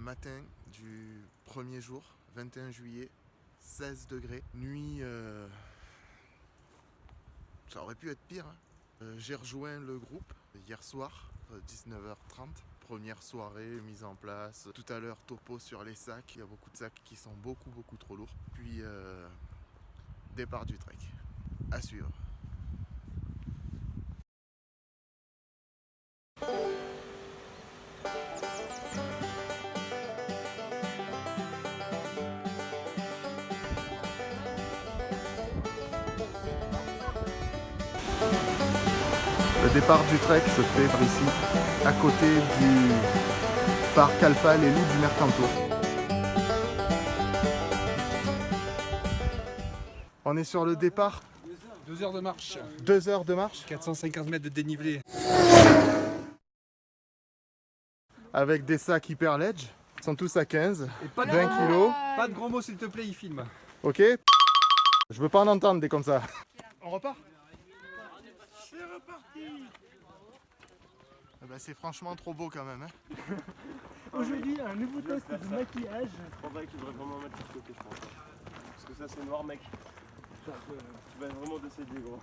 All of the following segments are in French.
Matin du premier jour, 21 juillet, 16 degrés. Nuit, ça aurait pu être pire. J'ai rejoint le groupe hier soir, 19h30. Première soirée mise en place. Tout à l'heure, topo sur les sacs. Il y a beaucoup de sacs qui sont beaucoup trop lourds. Puis départ du trek. À suivre. Le départ du trek se fait par ici, à côté du parc Alpha les Loups du Mercantour. On est sur le départ. 2 heures de marche. 2 heures de marche. 450 mètres de dénivelé. Avec des sacs hyper ledge. Ils sont tous à 15, Et pas de 20 kilos. Pas de gros mots s'il te plaît, il filme. Ok. Je veux pas en entendre des comme ça. On repart. C'est reparti. C'est franchement trop beau quand même. Hein. Aujourd'hui, un nouveau test de maquillage. Je pense que tu devrais vraiment mettre de côté, je pense. Parce que ça, c'est noir, mec. Tu vas être vraiment décédé, gros.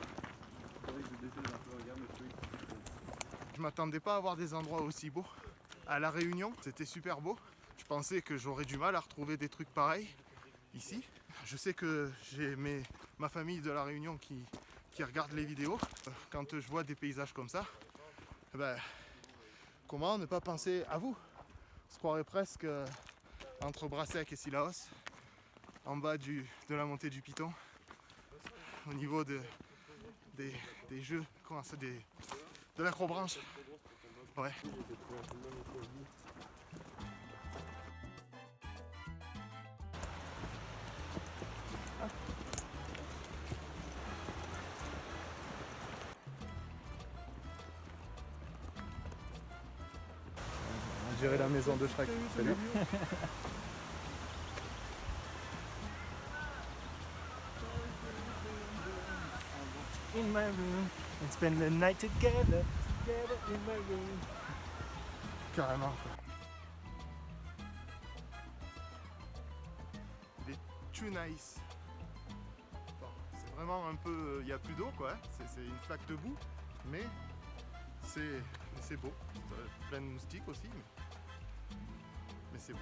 Faudrait que je décède un peu, regarde le truc. Je m'attendais pas à avoir des endroits aussi beaux. À La Réunion, c'était super beau. Je pensais que j'aurais du mal à retrouver des trucs pareils ici. Je sais que j'ai ma famille de La Réunion qui regarde les vidéos. Quand je vois des paysages comme ça, comment ne pas penser à vous? On se croirait presque entre Brassec et Sillaos, en bas de la montée du Piton, au niveau des jeux, de l'acrobranche. Ouais. On dirait la maison de Shrek. Salut. In my room, and spend the night together in my room. Carrément. Il est too nice. Bon, c'est vraiment un peu... Il n'y a plus d'eau quoi. C'est une flaque de boue. Mais c'est beau. Plein de moustiques aussi. Mais c'est beau.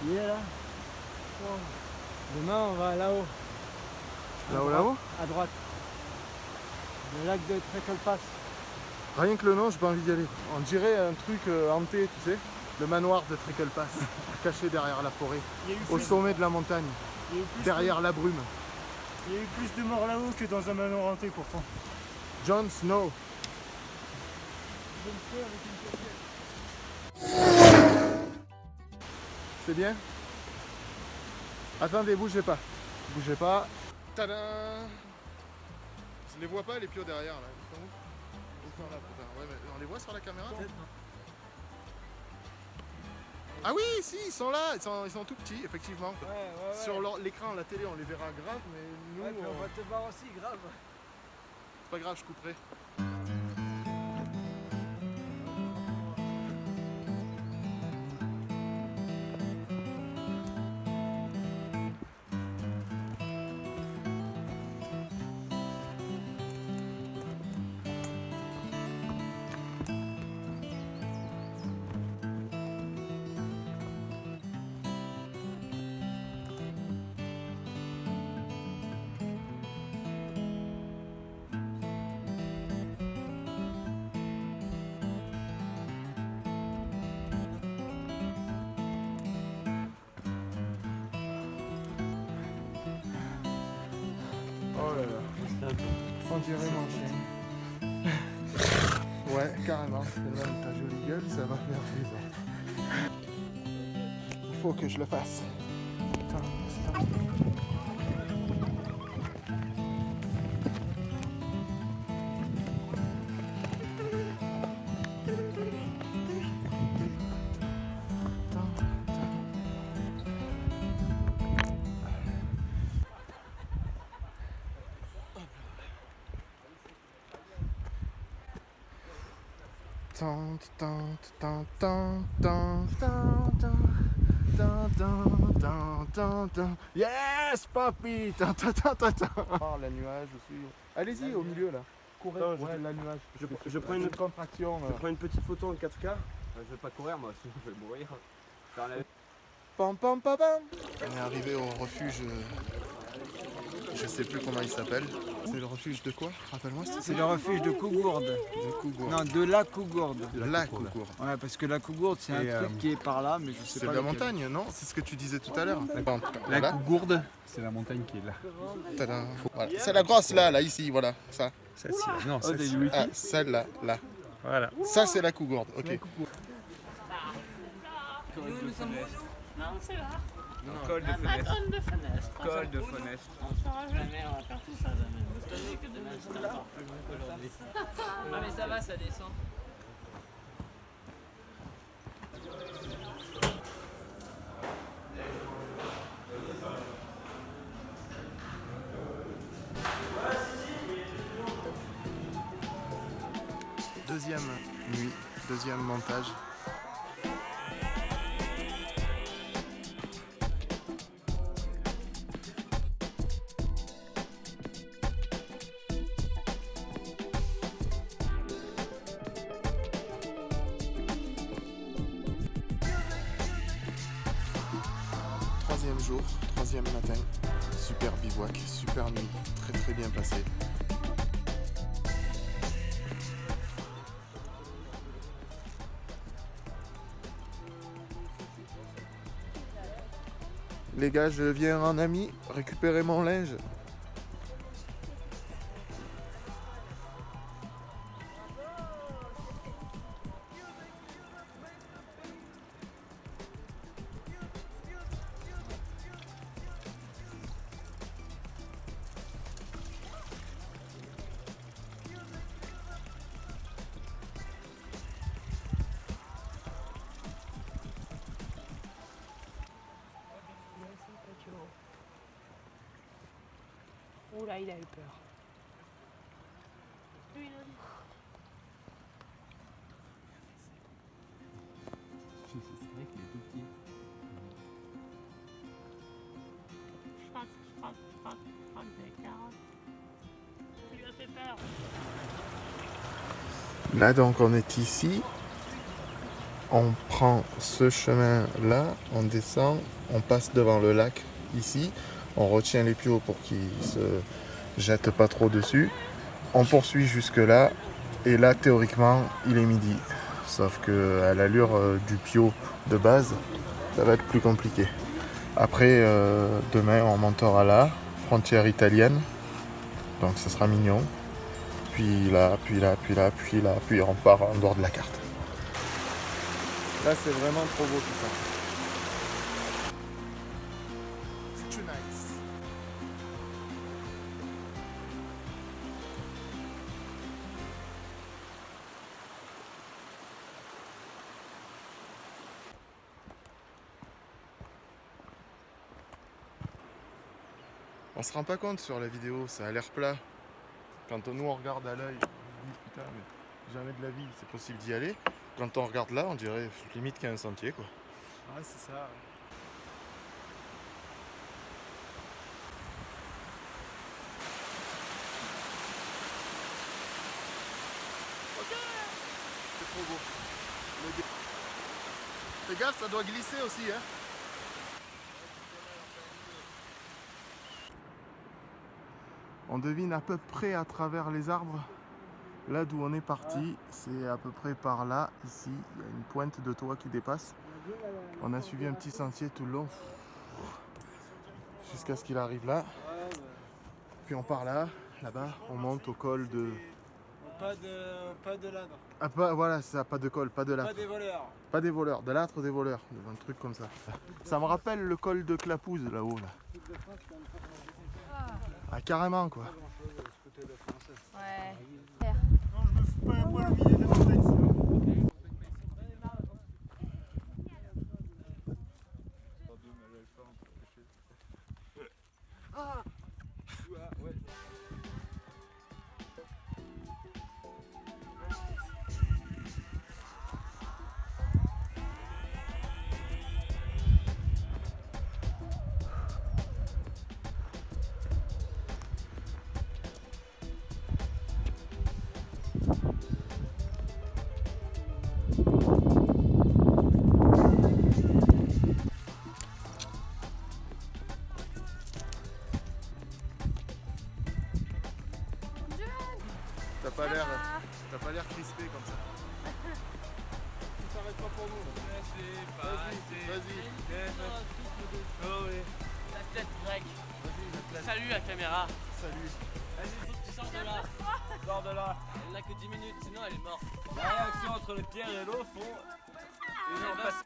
Il est là. Oh. Demain, on va là-haut. Là-haut? À droite. Le lac de Treacle Pass. Rien que le nom, j'ai pas envie d'y aller. On dirait un truc hanté, tu sais. Le manoir de Treacle Pass, caché derrière la forêt, au sommet de la montagne, derrière la brume. Il y a eu plus de morts là-haut que dans un manoir hanté pourtant. Jon Snow. C'est bien? Attendez, bougez pas. Bougez pas. Tadam! Je les vois pas les pieds derrière là. Ils sont où? Ils sont là, putain. Ouais, mais on les voit sur la caméra? Ah oui, si, ils sont là, ils sont tout petits, effectivement. Ouais. Sur l'écran, la télé, on les verra grave, mais nous, on va te voir aussi, grave. c'est pas grave, je couperai. Oh là là. On dirait mon chien. Ouais, carrément. C'est même ta jolie gueule, ça va faire plaisir. Il faut que je le fasse. Attends. Tan, tan, tan, tan, tan, tan, tan, tan, tan, tan, tan, tan. Yes, papy. Tan, tan, tan, tan, tan. Oh, la nuage aussi. Allez-y, au milieu là. Courez. Attends, Ouais, la nuage. je prends une contraction. Je prends une petite photo en 4K. Je vais pas courir moi, sinon je vais mourir. Pam, pam, pam, pam. On est arrivé au refuge. Je sais plus comment il s'appelle. C'est le refuge de quoi? Rappelle-moi. C'est le refuge de Cougourde. De Cougourde. Non, de la Cougourde. La Cougourde. Ouais, parce que la Cougourde, c'est Et, un truc qui est par là, mais je sais C'est pas. de la lequel. montagne, non? C'est ce que tu disais tout à l'heure. La Voilà. Cougourde, c'est la montagne qui est là. Tadam. Voilà. C'est la grosse là, ici, voilà. Ça. Celle-ci. Non, Oh, celle-ci. des wifi. Ah, celle-là, là. Voilà. Ça, c'est la Cougourde. Ok. Non, c'est là. Col de La fenêtre. tonne de fenêtre. Col de fenêtre. On ne saura jamais, on va faire tout ça demain. Vous savez que demain c'est encore plus long qu'aujourd'hui. Ah mais ça va, ça descend. Deuxième nuit, deuxième montage. Troisième jour, troisième matin, super bivouac, super nuit, très très bien passé. Les gars, je viens en ami récupérer mon linge. Oula, il a eu peur. Frotte des carottes. Tu lui as fait peur. Là donc on est ici. On prend ce chemin là, on descend, on passe devant le lac ici. On retient les piots pour qu'ils se jettent pas trop dessus. On poursuit jusque là. Et là théoriquement il est midi. Sauf que à l'allure du piot de base, ça va être plus compliqué. Après demain on montera là, frontière italienne. Donc ça sera mignon. Puis là, puis là, puis là, puis là, puis on part en dehors de la carte. Là c'est vraiment trop beau tout ça. It's too nice. On se rend pas compte sur la vidéo, ça a l'air plat. Quand nous on regarde à l'œil, on se dit putain mais jamais de la vie c'est possible d'y aller. Quand on regarde là, on dirait limite qu'il y a un sentier quoi. Ouais, c'est ça. C'est trop beau. Fais gaffe, ça doit glisser aussi hein. On devine à peu près à travers les arbres. Là d'où on est parti, c'est à peu près par là, ici, il y a une pointe de toit qui dépasse. On a suivi un petit sentier tout le long, jusqu'à ce qu'il arrive là. Puis on part là, là-bas, on monte au col de... Pas de ladre, Ah, pas, voilà, c'est ça, pas de col, pas de pas l'âtre. des voleurs. Pas des voleurs, de l'âtre des voleurs, un truc comme ça. Ça me rappelle le col de Clapouze là-haut. Là. Ah carrément quoi. Ouais. Non, je me fous pas un poil au milieu de la montagne, sinon. T'as pas l'air crispé comme ça. Tu t'arrêtes pas pour nous. Vas-y. L'athlète grec. Salut la caméra. Salut. Vas-y, faut que tu sors de là. Sors de là. Elle n'a que 10 minutes, sinon elle est morte. La réaction entre le pierre et l'eau font une impasse.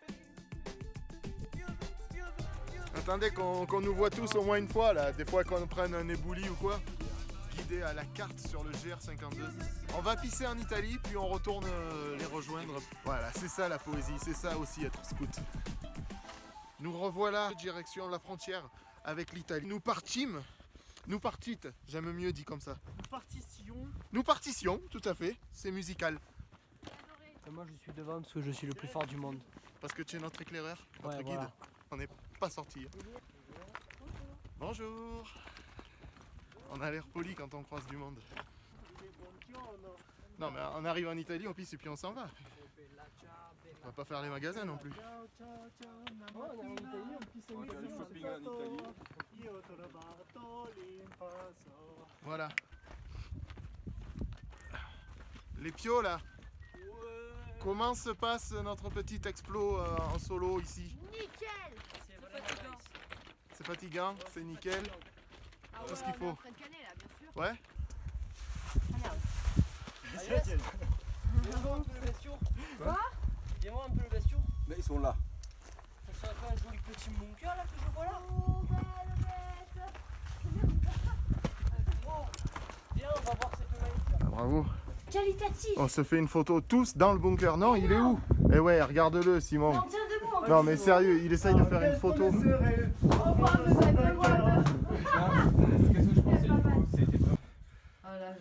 Attendez qu'on nous voit tous au moins une fois là, des fois qu'on prenne un éboulis ou quoi. Guidé à la carte sur le GR52. On va pisser en Italie puis on retourne les rejoindre. Voilà, c'est ça la poésie, c'est ça aussi être scout. Nous revoilà direction la frontière avec l'Italie. Nous partîmes, j'aime mieux dit comme ça. Nous partissions, tout à fait, c'est musical. Moi je suis devant parce que je suis le plus fort du monde. Parce que tu es notre éclaireur, notre Ouais, guide. voilà. On n'est pas sorti. Bonjour. On a l'air poli quand on croise du monde. Non mais on arrive en Italie, on pisse et puis on s'en va. On va pas faire les magasins non plus. On va faire du shopping en Italie. Voilà. Les pios là. Comment se passe notre petit explo en solo ici? Nickel. C'est fatigant, c'est nickel. Ah Tout ce qu'il on est faut. en train de canner là, bien sûr. Ouais. Dis-moi un peu le bastion. Quoi? Dis-moi un peu le bastion. Mais ils sont là. Ça fait un joli petit bunker là que je vois là. Oh, belle bête. Viens, on va voir cette magnifique là. Ah, bravo. Qualitatif. On se fait une photo tous dans le bunker. Non, il est où? Eh ouais, regarde-le Simon. Non, tiens debout. en Non plus. mais sérieux, il essaye de faire une photo. Oh, bah, me faites le voir. Qu'est-ce que je pensais du coup? C'était pas. Oh là,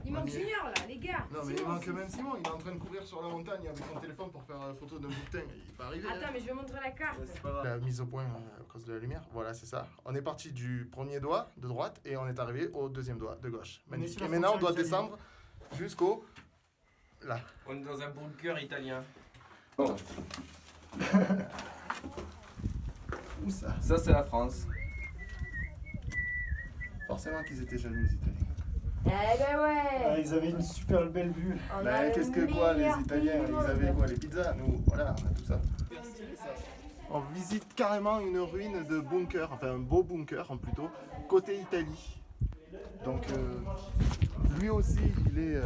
il manque Junior là, les gars. Non mais il Simon, manque même Simon, il est en train de courir sur la montagne avec son téléphone pour faire la photo d'un boutin. Il va arriver. Attends, mais je vais montrer la carte. La mise au point à cause de la lumière, voilà c'est ça. On est parti du premier doigt de droite et on est arrivé au deuxième doigt de gauche. Magnifique. Et maintenant on doit descendre jusqu'au... là. On est dans un bunker italien. Où ça? Ça, c'est la France. Forcément qu'ils étaient jaloux les Italiens. Eh ben ouais. Ils avaient une super belle vue. On a Mais le qu'est-ce que quoi les meilleur Italiens? pays du Ils monde. avaient quoi? Les pizzas? Nous, voilà, on a tout ça. On visite carrément une ruine de bunker, enfin un beau bunker en plutôt, côté Italie. Donc lui aussi il est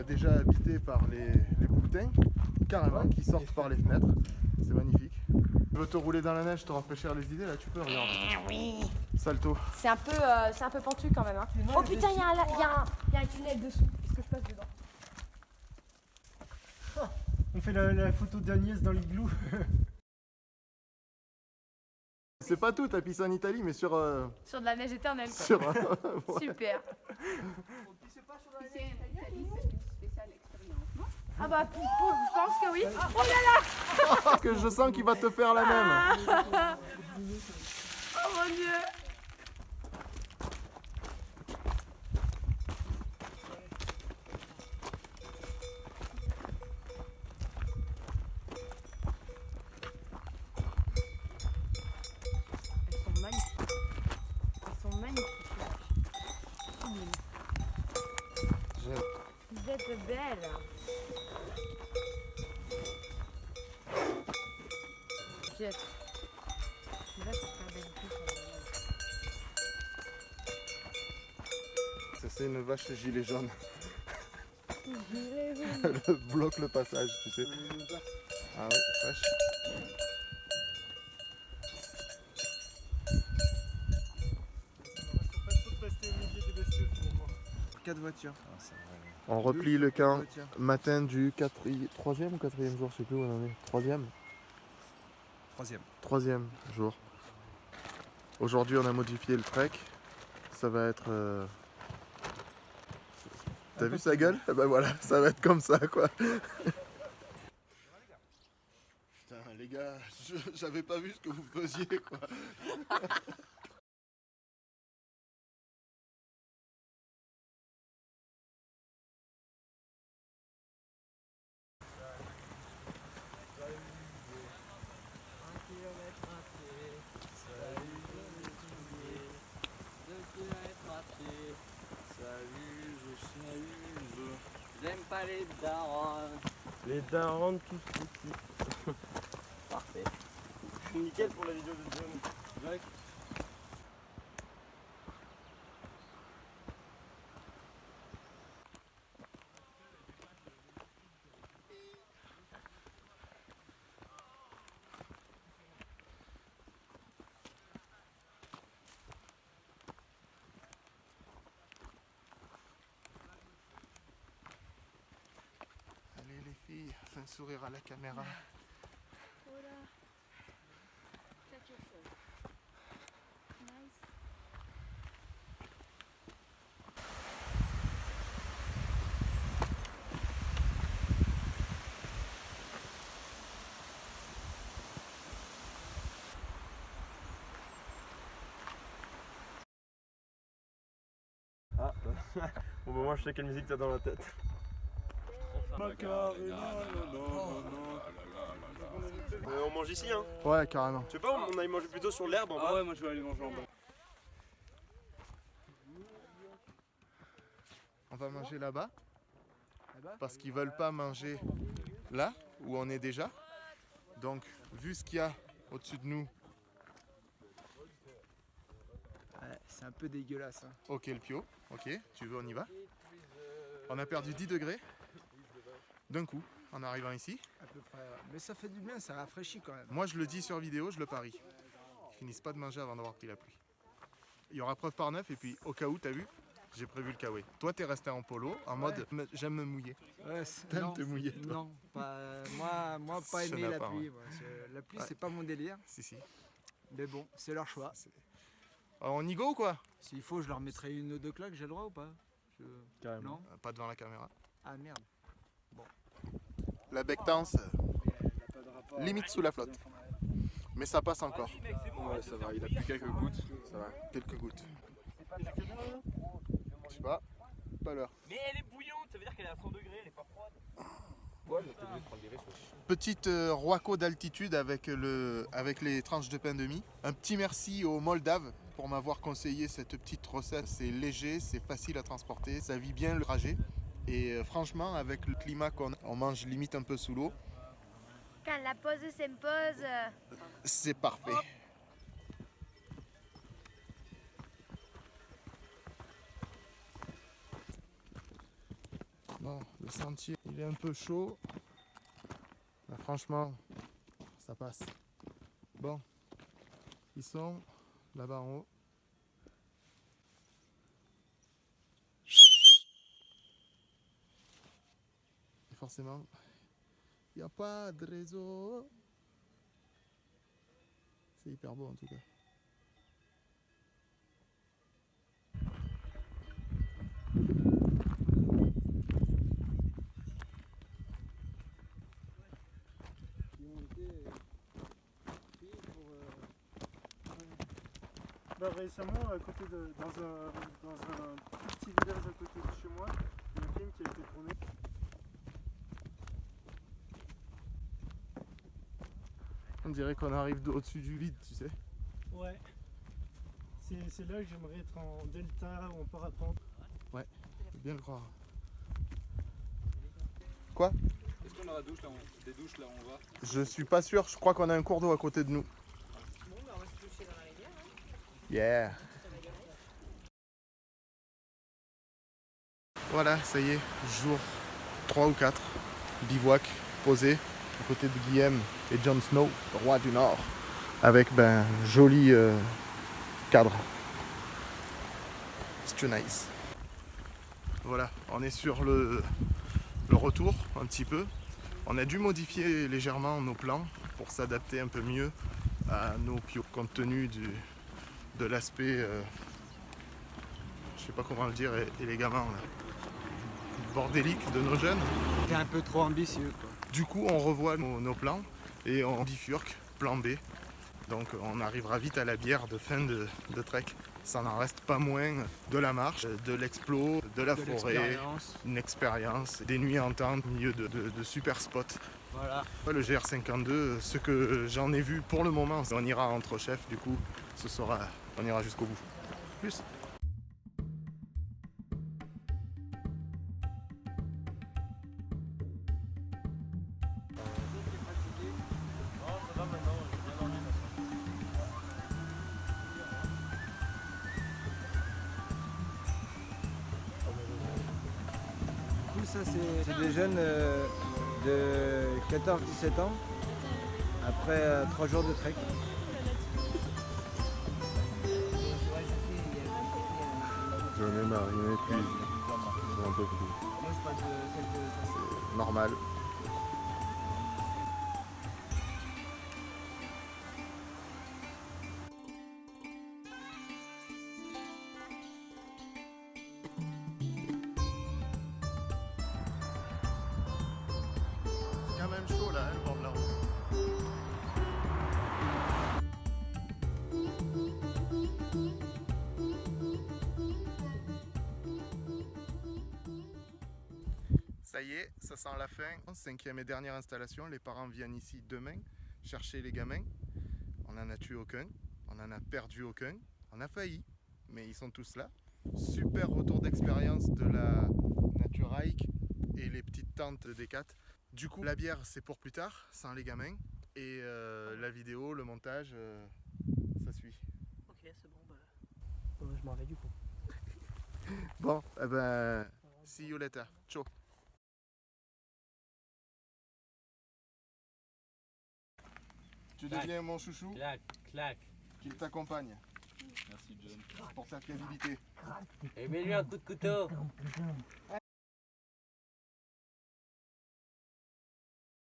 déjà habité par les poutins, carrément, qui sortent par les fenêtres. C'est magnifique. Tu veux te rouler dans la neige, te rafraîchir les idées là, tu peux, regarde. Oui. Salto. C'est un peu pentu quand même. Hein. Oh putain, il y a un tunnel dessous. Est-ce que je passe dedans? On fait la photo d'Agnès dans l'igloo. C'est pas tout, t'as pissé en Italie, mais sur... Sur de la neige éternelle. Quoi. sur Super. Ah bah je pense que oui. Oh là là. Parce que je sens qu'il va te faire la même. Oh mon dieu. Elles sont magnifiques. Elles sont magnifiques. Sublime. Vous êtes belles. Jette. Là, c'est pas belle du tout, Ça c'est une vache gilet jaune. Gilet jaune. Elle bloque le passage, tu sais. Ah oui, vache. Quatre voitures. On replie le camp matin du 3e ou 4e jour, je sais plus où on en est. 3e? Troisième. 3e jour. Aujourd'hui on a modifié le trek. Ça va être... T'as vu sa gueule? Eh ben voilà, ça va être comme ça quoi. Putain les gars, j'avais pas vu ce que vous faisiez quoi. Salut, je s'amuse. J'aime pas les darons. Les darons tous ici. Parfait. Nickel pour la vidéo de John. Allez les filles, fais un sourire à la caméra. Ah, bon bah moi je sais quelle musique t'as dans la tête. On mange ici hein. Ouais, carrément. Tu sais pas, on aille manger plutôt sur l'herbe en bas. Ah ouais, moi je vais aller manger en bas. On va manger là-bas. Parce qu'ils veulent pas manger là, où on est déjà. Donc, vu ce qu'il y a au-dessus de nous, Ouais, c'est un peu dégueulasse. Hein. ok le pio. Ok, tu veux, on y va. On a perdu 10 degrés d'un coup en arrivant ici. À peu près. Ouais. Mais ça fait du bien, ça rafraîchit quand même. Moi, je le dis sur vidéo, je le parie. Ils finissent pas de manger avant d'avoir pris la pluie. Il y aura preuve par 9 et puis au cas où, t'as vu, j'ai prévu le kawaii. Toi, t'es resté en polo, en mode j'aime me mouiller. Ouais, T'aimes non, te mouiller, toi. non, pas, moi pas Ça aimer n'a la pas, pluie. ouais. Moi. La pluie, Ouais. c'est pas mon délire. Si. Mais bon, c'est leur choix. Alors, on y go ou quoi? S'il faut, je leur mettrai une ou deux claques, j'ai le droit ou pas Carrément. Non. Pas devant la caméra. Ah merde. La bectance, limite sous la flotte. Mais ça passe encore. Ouais, ça va, il a plus quelques gouttes, ça va. Quelques gouttes. Je sais pas l'heure. Mais elle est bouillante, ça veut dire qu'elle est à 100 degrés, elle est pas froide. Ouais, mais t'es obligé de prendre des réchauds. Petite roaco d'altitude avec les tranches de pain de mie. Un petit merci aux Moldaves pour m'avoir conseillé cette petite recette. C'est léger, c'est facile à transporter, ça vit bien le trajet. Et franchement, avec le climat on mange limite un peu sous l'eau, Quand la pause s'impose. c'est parfait. Bon, le sentier, il est un peu chaud. Mais franchement, ça passe. Bon, ils sont là-bas en haut. Et forcément, il n'y a pas de réseau. C'est hyper beau en tout cas. Bah, récemment, à côté dans un tout petit village à côté de chez moi, il y a un film qui a été tourné. On dirait qu'on arrive au-dessus du vide, tu sais. Ouais. C'est là que j'aimerais être en delta ou en parapente. Faut bien le croire. Est-ce qu'on aura des douches là où on va? Je suis pas sûr, je crois qu'on a un cours d'eau à côté de nous. Bon, bah on va se toucher dans la rivière. Yeah. Voilà, ça y est, jour 3 ou 4, bivouac posé à côté de Guillaume et Jon Snow, roi du Nord, avec ben joli cadre. C'est too nice. Voilà, on est sur le retour un petit peu. On a dû modifier légèrement nos plans pour s'adapter un peu mieux à nos pios, compte tenu de l'aspect, je sais pas comment le dire élégamment, là, bordélique de nos jeunes. T'es un peu trop ambitieux quoi. Du coup, on revoit nos plans et on bifurque, plan B. Donc on arrivera vite à la bière de fin de trek. Ça n'en reste pas moins de la marche, de l'explo, de la forêt, L'expérience. une expérience, des nuits en tente au milieu de super spots. Voilà. Le GR52, ce que j'en ai vu pour le moment, on ira entre chefs, du coup, on ira jusqu'au bout. Plus. ça c'est... C'est des jeunes de 14-17 ans après 3 jours de trek. J'en ai marre, il m'épuise. J'en peux plus. C'est normal. C'est quand même chaud là, le bord de la route. Ça y est, ça sent la fin. 5e et dernière installation, les parents viennent ici demain chercher les gamins. On n'en a tué aucun, on n'en a perdu aucun, on a failli, mais ils sont tous là. Super retour d'expérience de la Nature Hike et les petites tentes des 4. Du coup, la bière c'est pour plus tard, sans les gamins. Et la vidéo, le montage, ça suit. Ok, c'est bon, bah. Je m'en vais du coup. Bon, eh ben, see you later. Ciao. Tu deviens mon chouchou, Clac, clac. qu'il t'accompagne Merci John. pour ta crédibilité. Et mets-lui un coup de couteau.